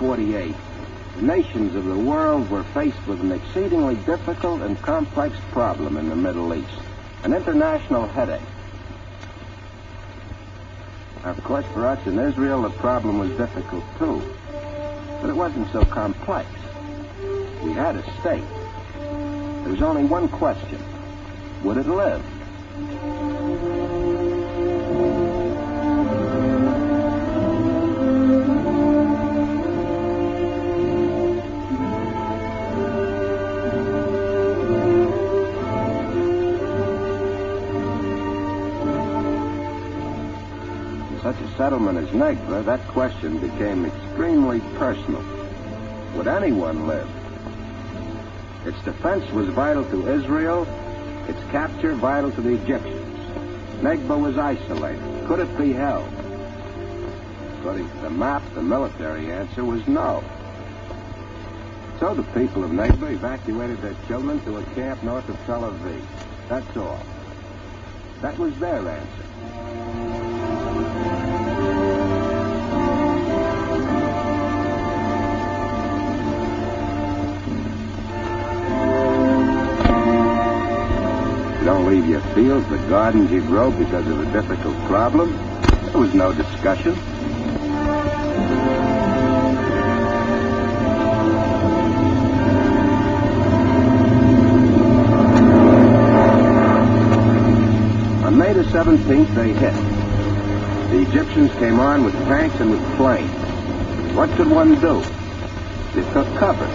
1948, the nations of the world were faced with an exceedingly difficult and complex problem in the Middle East, an international headache. Of course, for us in Israel, the problem was difficult too, but it wasn't so complex. We had a state. There was only one question: would it live? Such a settlement as Negba, that question became extremely personal. Would anyone live? Its defense was vital to Israel, its capture vital to the Egyptians. Negba was isolated. Could it be held? According to the map, the military answer was no. So the people of Negba evacuated their children to a camp north of Tel Aviv. That's all. That was their answer. Don't leave your fields, the gardens you grow because of a difficult problem. There was no discussion. On May the 17th, they hit. The Egyptians came on with tanks and with planes. What could one do? They took cover.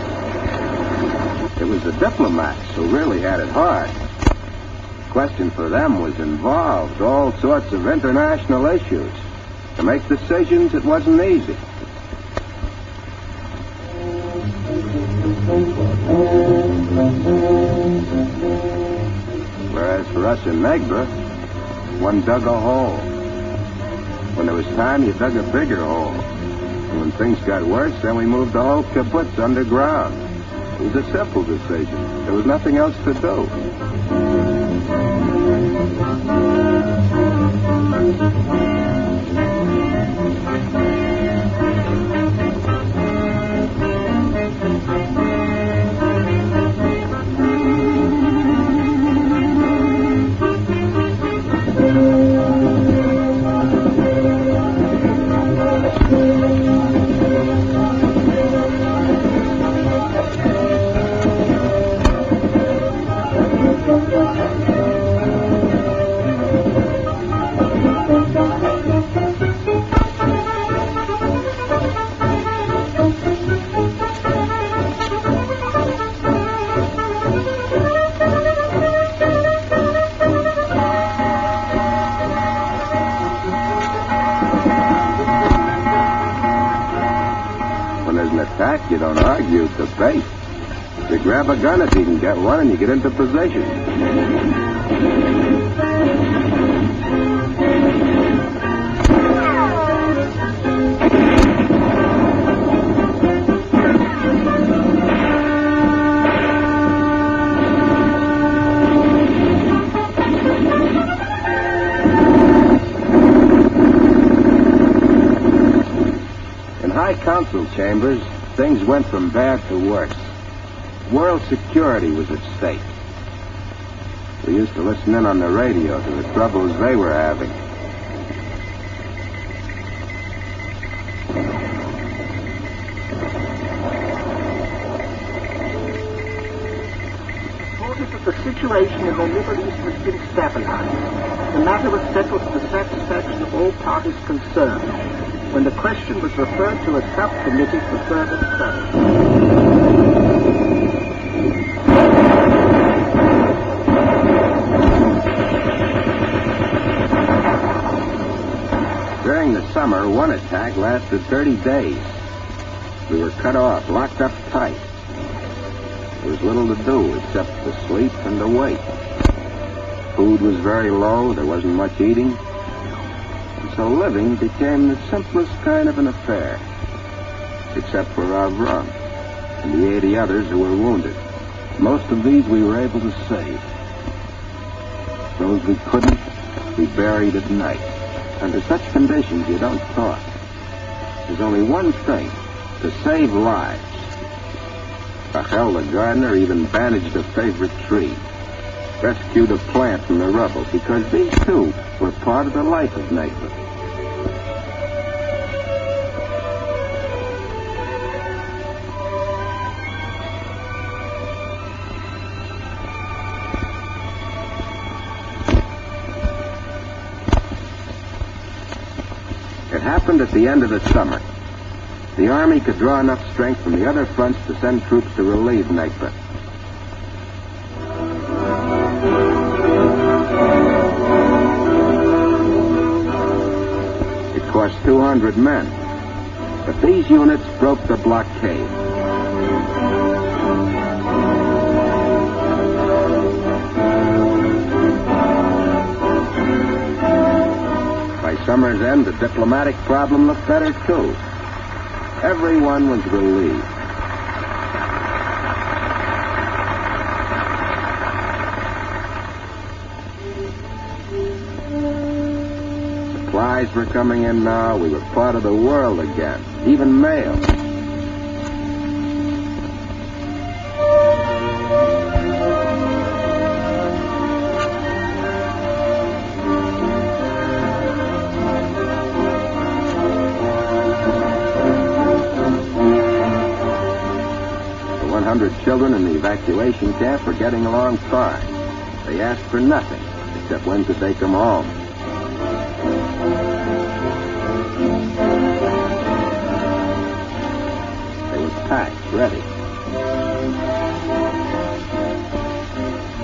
It was the diplomats who really had it hard. The question for them was involved all sorts of international issues. To make decisions, it wasn't easy. Whereas for us in Negba, one dug a hole. When there was time, you dug a bigger hole. And when things got worse, then we moved the whole kibbutz underground. It was a simple decision. There was nothing else to do. You don't argue, debate. You grab a gun if you can get one and you get into position. In high council chambers, things went from bad to worse. World security was at stake. We used to listen in on the radio to the troubles they were having. Reported that the situation in the Middle East has been stabilized. The matter was settled to the satisfaction of all parties concerned, when the question was referred to a subcommittee for further study. During the summer, one attack lasted 30 days. We were cut off, locked up tight. There was little to do except to sleep and to wait. Food was very low, there wasn't much eating. So living became the simplest kind of an affair, except for Avram and the 80 others who were wounded. Most of these we were able to save. Those we couldn't, we buried at night. Under such conditions, you don't talk. There's only one thing. to save lives. Rachel the gardener even bandaged a favorite tree, rescued a plant from the rubble, because these too were part of the life of Nagba. It happened at the end of the summer. The army could draw enough strength from the other fronts to send troops to relieve Nagba. It cost 200 men, but these units broke the blockade. By summer's end, the diplomatic problem looked better, too. Everyone was relieved. Supplies were coming in now. We were part of the world again, even mail. Children in the evacuation camp were getting along fine. They asked for nothing, except when to take them home. They were packed, ready.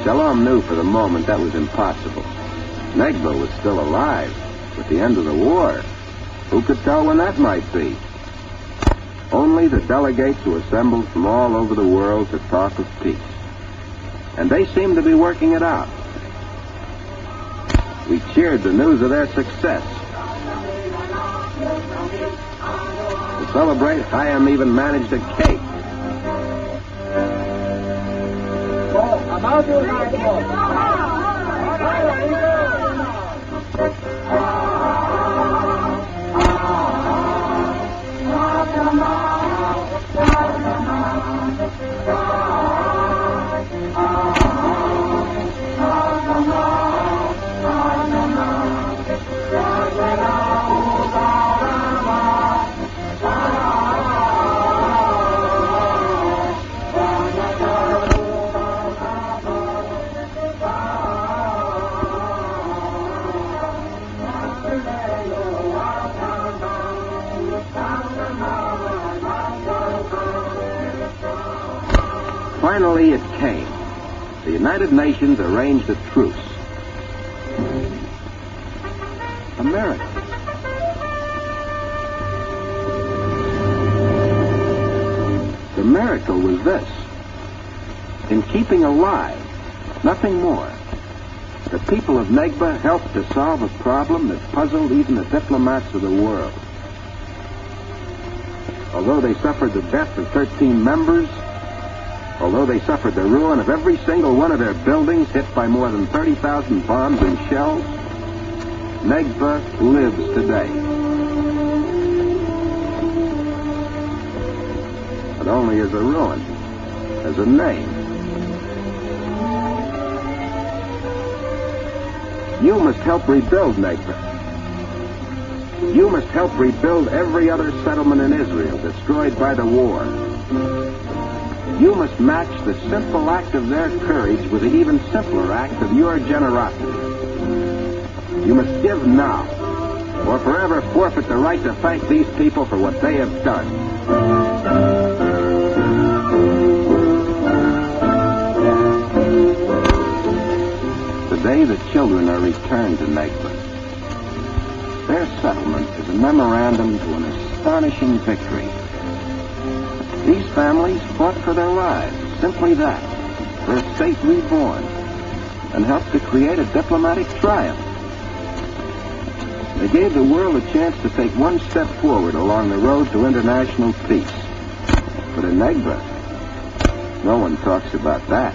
Shalom knew for the moment that was impossible. Nagba was still alive, with the end of the war. Who could tell when that might be? Only the delegates who assembled from all over the world to talk of peace. And they seemed to be working it out. We cheered the news of their success. To celebrate, Chaim even managed a cake. Finally, it came. The United Nations arranged a truce. America. The miracle was this. In keeping alive, nothing more, the people of Nagba helped to solve a problem that puzzled even the diplomats of the world. Although they suffered the death of 13 members, although they suffered the ruin of every single one of their buildings hit by more than 30,000 bombs and shells, Nagba lives today. But only as a ruin, as a name. You must help rebuild Nagba. You must help rebuild every other settlement in Israel destroyed by the war. You must match the simple act of their courage with the even simpler act of your generosity. You must give now, or forever forfeit the right to thank these people for what they have done. Today the children are returned to Nagba. Their settlement is a memorandum to an astonishing victory. These families fought for their lives, simply that, for a state reborn, and helped to create a diplomatic triumph. They gave the world a chance to take one step forward along the road to international peace. But in Nagba, no one talks about that.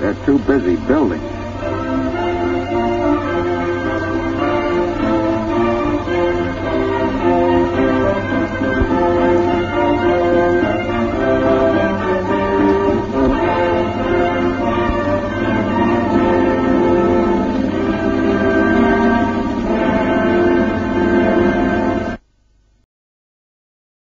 They're too busy building.